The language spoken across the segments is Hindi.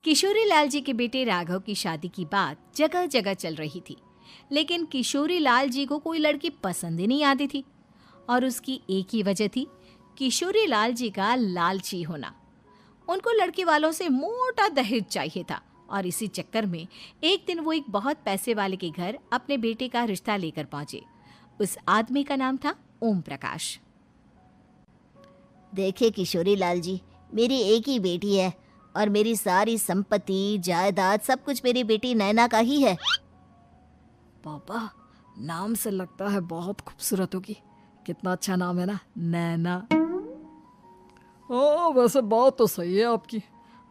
किशोरी लाल जी के बेटे राघव की शादी की बात जगह जगह चल रही थी, लेकिन किशोरी लाल जी को कोई लड़की पसंद ही नहीं आती थी। और उसकी एक ही वजह थी, किशोरी लाल जी का लालची होना। उनको लड़की वालों से मोटा दहेज चाहिए था और इसी चक्कर में एक दिन वो एक बहुत पैसे वाले के घर अपने बेटे का रिश्ता लेकर पहुंचे। उस आदमी का नाम था ओम प्रकाश। देखिए किशोरी लाल जी, मेरी एक ही बेटी है और मेरी सारी संपत्ति जायदाद सब कुछ मेरी बेटी नैना का ही है। पापा, नाम से लगता है बहुत खूबसूरत होगी। कितना अच्छा नाम है ना, नैना। ओ, वैसे बात तो सही है आपकी।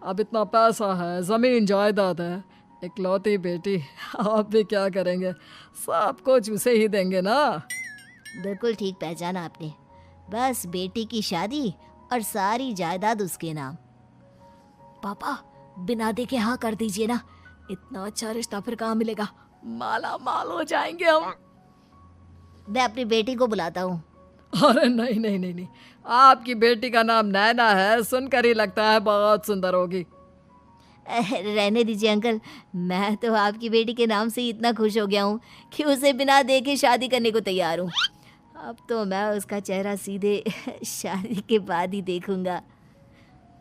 अब इतना पैसा है, जमीन जायदाद है, इकलौती बेटी, आप भी क्या करेंगे? सब कुछ उसे ही देंगे ना। बिल्कुल ठीक पहचाना आपने। बस बेटी की शादी और सारी जायदाद उसके नाम। पापा, बिना देखे हाँ कर दीजिए ना। इतना अच्छा रिश्ता फिर कहाँ मिलेगा? माला माल हो जाएंगे हम। मैं अपनी बेटी को बुलाता हूँ। अरे नहीं नहीं नहीं नहीं, आपकी बेटी का नाम नैना है, सुनकर ही लगता है बहुत सुंदर होगी। रहने दीजिए अंकल, मैं तो आपकी बेटी के नाम से ही इतना खुश हो गया हूँ कि उसे बिना देखे शादी करने को तैयार हूँ। अब तो मैं उसका चेहरा सीधे शादी के बाद ही देखूंगा।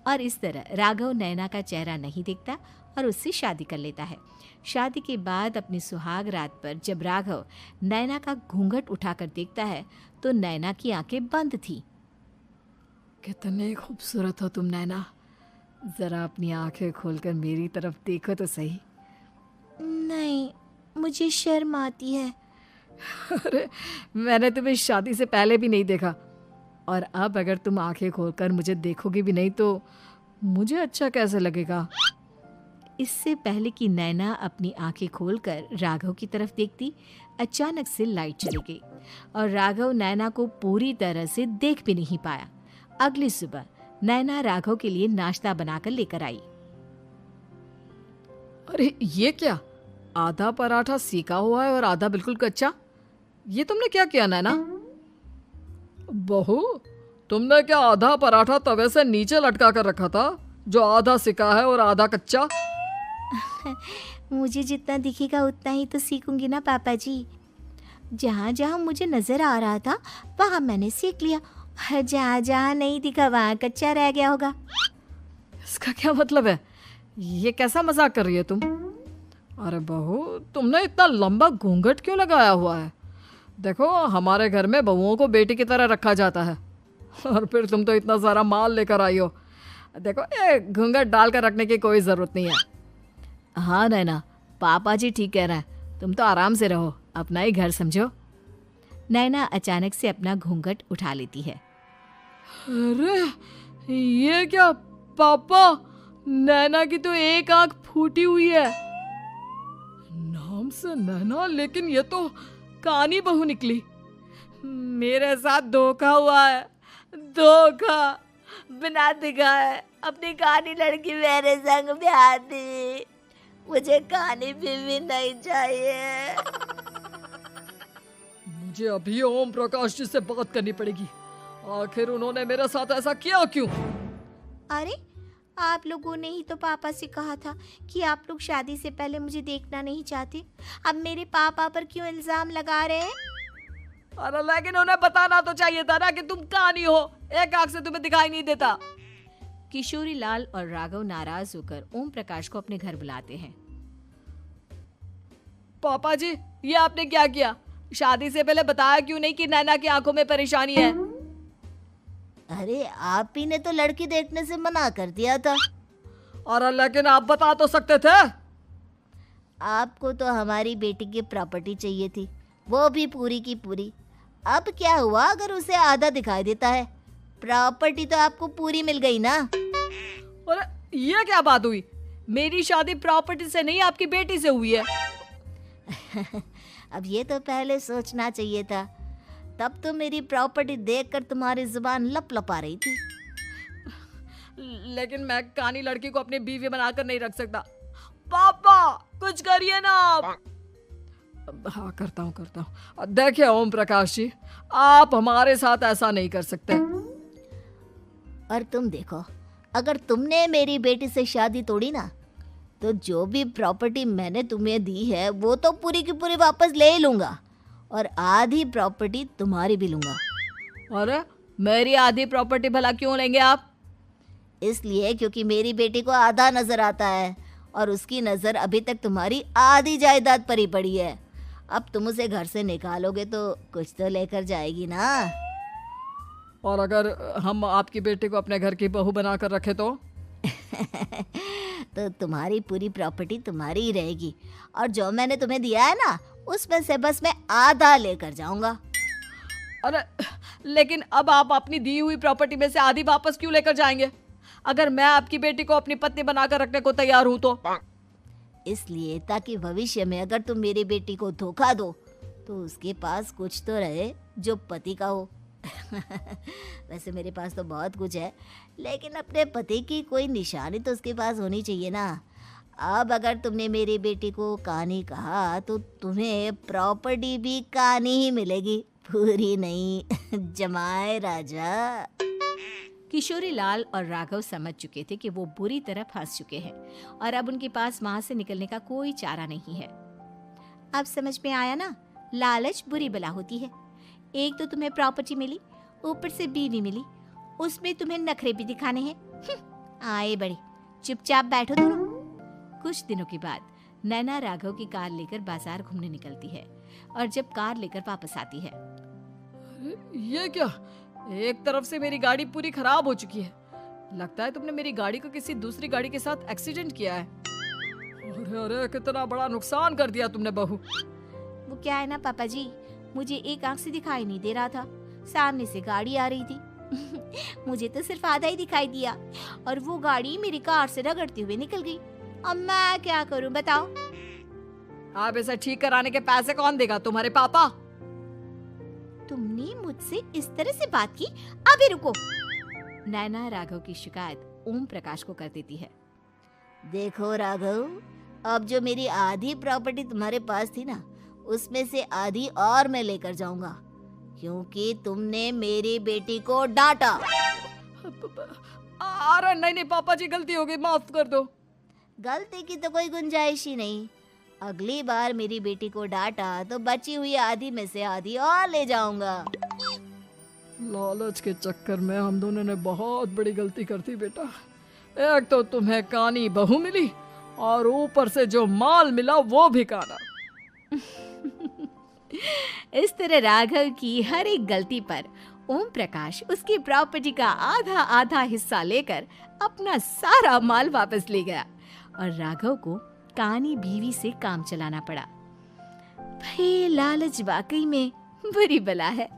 और इस तरह राघव नैना का चेहरा नहीं देखता और उससे शादी कर लेता है। शादी के बाद अपनी सुहाग रात पर जब राघव नैना का घूंघट उठाकर देखता है तो नैना की आंखें बंद थी। कितने खूबसूरत हो तुम नैना, जरा अपनी आंखें खोलकर मेरी तरफ देखो तो सही। नहीं, मुझे शर्म आती है। अरे, मैंने तुम्हें शादी से पहले भी नहीं देखा, और अब अगर तुम आंखें खोलकर मुझे देखोगी भी नहीं तो मुझे अच्छा कैसे लगेगा? इससे पहले कि नैना अपनी आंखें खोलकर राघव की तरफ देखती, अचानक से लाइट चली गई और राघव नैना को पूरी तरह से देख भी नहीं पाया। अगली सुबह नैना राघव के लिए नाश्ता बनाकर लेकर आई। अरे ये क्या, आधा पराठा सेका हुआ है और आधा बिल्कुल कच्चा। ये तुमने क्या किया नैना? बहू, तुमने क्या आधा पराठा तवे से नीचे लटका कर रखा था, जो आधा सिका है और आधा कच्चा? मुझे जितना दिखेगा उतना ही तो सीखूंगी ना पापा जी। जहाँ जहाँ मुझे नजर आ रहा था वहाँ मैंने सीख लिया, जहाँ जहाँ नहीं दिखा वहाँ कच्चा रह गया होगा। इसका क्या मतलब है? ये कैसा मजाक कर रही है तुम? अरे बहू, तुमने इतना लंबा घूंघट क्यों लगाया हुआ है? देखो, हमारे घर में बहुओं को बेटी की तरह रखा जाता है, और फिर तुम तो इतना सारा माल लेकर आई हो। देखो, ये घूंघट डालकर रखने की कोई ज़रूरत नहीं है। हाँ नैना, पापा जी ठीक कह रहे हैं, तुम तो आराम से रहो, अपना ही घर समझो। नैना अचानक से अपना घूंघट उठा लेती है। अरे ये क्या पापा, नैना की तो एक आंख फूटी हुई है। नाम से नैना, लेकिन ये तो कानी बहू निकली। मेरे साथ धोखा हुआ है, धोखा। बिना दिखाए अपनी कहानी लड़की मेरे संग ब्याह दी। मुझे कहानी भी नहीं चाहिए। मुझे अभी ओम प्रकाश जी से बात करनी पड़ेगी। आखिर उन्होंने मेरे साथ ऐसा किया क्यों? अरे, आप लोगों ने ही तो पापा से कहा था कि आप लोग शादी से पहले मुझे देखना नहीं चाहते। अब मेरे पापा पर क्यों इल्जाम लगा रहे हैं? अरे लेकिन उन्हें बताना तो चाहिए था ना कि तुम कहानी हो, एक आंख से तुम्हें दिखाई नहीं देता। किशोरी लाल और राघव नाराज होकर ओम प्रकाश को अपने घर बुलाते हैं। पापा जी, ये आपने क्या किया? शादी से पहले बताया क्यों नहीं कि नैना की आंखों में परेशानी है? अरे, आप ही ने तो लड़की देखने से मना कर दिया था। और लेकिन आप बता तो सकते थे। आपको तो हमारी बेटी की प्रॉपर्टी चाहिए थी, वो भी पूरी की पूरी। अब क्या हुआ अगर उसे आधा दिखाई देता है? प्रॉपर्टी तो आपको पूरी मिल गई ना। अरे ये क्या बात हुई? मेरी शादी प्रॉपर्टी से नहीं, आपकी बेटी से हुई है। अब ये तो पहले सोचना चाहिए था, तब तो मेरी प्रॉपर्टी देखकर तुम्हारी जुबान लप लपा रही थी। लेकिन मैं कानी लड़की को अपनी बीवी बनाकर नहीं रख सकता। पापा, कुछ करिए ना आप। हाँ, करता हूँ। देखिए ओम प्रकाश जी, आप हमारे साथ ऐसा नहीं कर सकते। और तुम देखो, अगर तुमने मेरी बेटी से शादी तोड़ी ना तो जो भी प्रॉपर्टी मैंने तुम्हें दी है वो तो पूरी की पूरी वापस ले ही लूँगा और आधी प्रॉपर्टी तुम्हारी भी लूँगा। अरे मेरी आधी प्रॉपर्टी भला क्यों लेंगे आप? इसलिए क्योंकि मेरी बेटी को आधा नज़र आता है और उसकी नज़र अभी तक तुम्हारी आधी जायदाद पर ही पड़ी है। अब तुम उसे घर से निकालोगे तो कुछ तो लेकर जाएगी ना। और अगर हम आपकी बेटी को अपने घर की बहू बनाकर रखे तो? तो तुम्हारी पूरी प्रॉपर्टी तुम्हारी ही रहेगी और जो मैंने तुम्हें दिया है ना उसमें से बस मैं आधा लेकर जाऊंगा। अरे लेकिन अब आप अपनी दी हुई प्रॉपर्टी में से आधी वापस क्यों लेकर जाएंगे? अगर मैं आपकी बेटी को अपनी पत्नी बनाकर रखने को तैयार हूं तो? इसलिए ताकि भविष्य में अगर तुम मेरी बेटी को धोखा दो तो उसके पास कुछ तो रहे जो पति का हो। वैसे मेरे पास तो बहुत कुछ है लेकिन अपने पति की कोई निशानी तो उसके पास होनी चाहिए ना। अब अगर तुमने मेरी बेटी को कहानी कहा तो तुम्हें प्रॉपर्टी भी कहानी ही मिलेगी, पूरी नहीं। जमाए राजा। किशोरी लाल और राघव समझ चुके थे कि वो बुरी तरह फंस चुके हैं और अब उनके पास वहां से निकलने का कोई चारा नहीं है। अब समझ में आया ना, लालच बुरी बला होती है। एक तो तुम्हें प्रॉपर्टी मिली, ऊपर से बीवी मिली, उसमें तुम्हें नखरे भी दिखाने हैं। आए बड़े, चुपचाप बैठो दोनों। कुछ दिनों के बाद नैना राघव की कार लेकर बाजार घूमने निकलती है और जब कार लेकर वापस आती है, ये क्या? एक तरफ से मेरी गाड़ी पूरी खराब हो चुकी है। लगता है तुमने मेरी गाड़ी को किसी दूसरी गाड़ी के साथ एक्सीडेंट किया है। अरे अरे कितना बड़ा नुकसान कर दिया तुमने बहू। वो क्या है ना पापा जी, मुझे एक आंख से दिखाई नहीं दे रहा था, सामने से गाड़ी आ रही थी। मुझे तो सिर्फ आधा ही दिखाई दिया और वो गाड़ी मेरी कार से रगड़ते हुए निकल गई। अब मैं क्या करूं बताओ? आप इसे ठीक कराने के पैसे कौन देगा? तुम्हारे पापा। तुमने मुझसे इस तरह से बात की? अभी रुको। नैना राघव की शिकायत ओम प्रकाश को कर देती है। देखो राघव, अब जो मेरी आधी प्रॉपर्टी तुम्हारे पास थी ना उसमें से आधी और मैं लेकर जाऊंगा क्योंकि तुमने मेरी बेटी को डांटा। अरे नहीं पापा जी, गलती हो गई, माफ कर दो। गलती की तो कोई गुंजाइश ही नहीं। अगली बार मेरी बेटी को डांटा तो बची हुई आधी में से आधी और ले जाऊंगा। लालच के चक्कर में हम दोनों ने बहुत बड़ी गलती कर दी बेटा। एक तो तुम्हें कानी बहू मिली और ऊपर से जो माल मिला वो भी काना। इस तरह राघव की हर एक गलती पर ओम प्रकाश उसकी प्रॉपर्टी का आधा आधा हिस्सा लेकर अपना सारा माल वापस ले गया और राघव को कानी बीवी से काम चलाना पड़ा। भाई लालच वाकई में बुरी बला है।